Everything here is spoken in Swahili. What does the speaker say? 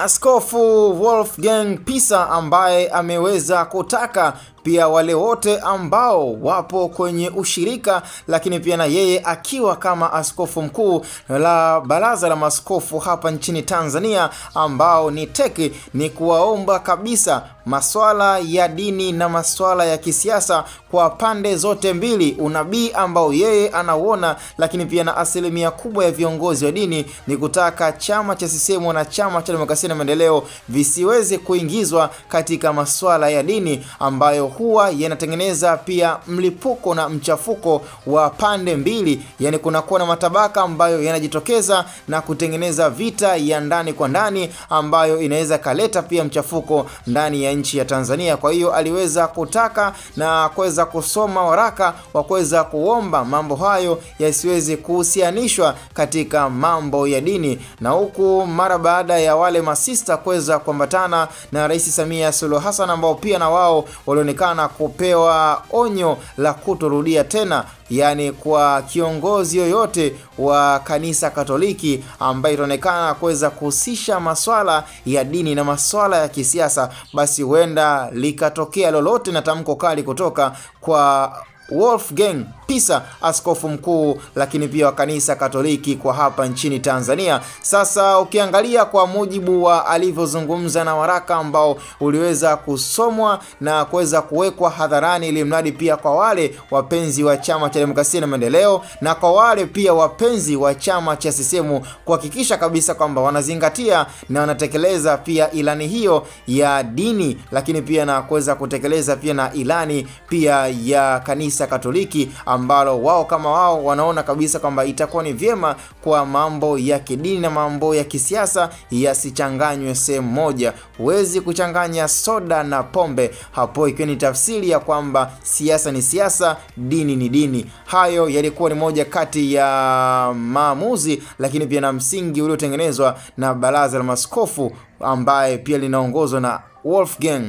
Askofu Wolfgang Pisa ambaye ameweza kutaka pia wale wote ambao wapo kwenye ushirika, lakini pia na yeye akiwa kama askofu mkuu la Baraza la Maaskofu hapa nchini Tanzania ambao ni TEC, ni kuwaomba kabisa masuala ya dini na masuala ya kisiasa kwa pande zote mbili, unabii ambao yeye anauona, lakini pia na asilimia kubwa ya viongozi wa dini ni kutaka chama cha CCM na chama cha Demokrasia na Maendeleo visiweze kuingizwa katika masuala ya dini ambayo huwa yanatengeneza pia mlipuko na mchafuko wa pande mbili. Yani kunakuwa na matabaka ambayo yanajitokeza na kutengeneza vita ya ndani kwa ndani ambayo inaweza kaleta pia mchafuko ndani ya nchi ya Tanzania. Kwa hiyo aliweza kutaka na kuweza kusoma waraka wa kuweza kuomba mambo hayo yasiweze kuhusianishwa katika mambo ya dini, na huku mara baada ya wale masista kuweza kuambatana na Rais Samia Suluhu Hassan ambao pia na wao walionekana kupewa onyo la kutorudia tena, yani kwa kiongozi yoyote wa kanisa Katoliki ambaye inaonekana kuweza kuhusisha masuala ya dini na masuala ya kisiasa, basi huenda likatokea lolote na tamko kali kutoka kwa Wolfgang Pisa, askofu mkuu lakini pia wa kanisa Katoliki kwa hapa nchini Tanzania. Sasa ukiangalia kwa mujibu wa alivyozungumza na waraka ambao uliweza kusomwa na kuweza kuwekwa hadharani, ili mradi pia kwa wale wapenzi wa chama cha Demokrasia na Maendeleo na kwa wale pia wapenzi wa chama cha CCM kuhakikisha kabisa kwamba wanazingatia na wanatekeleza pia ilani hiyo ya dini, lakini pia na kuweza kutekeleza pia na ilani pia ya kanisa Katoliki ambalo wao kama wao wanaona kabisa kwamba itakuwa ni vyema kwa mambo ya kidini na mambo ya kisiasa yasichanganywe sehemu moja. Huwezi kuchanganya soda na pombe, hapo ikiwa ni tafsiri ya kwamba siasa ni siasa, dini ni dini. Hayo yalikuwa ni moja kati ya maamuzi lakini pia na msingi uliotengenezwa na Baraza la Maaskofu ambaye pia linaongozwa na Wolfgang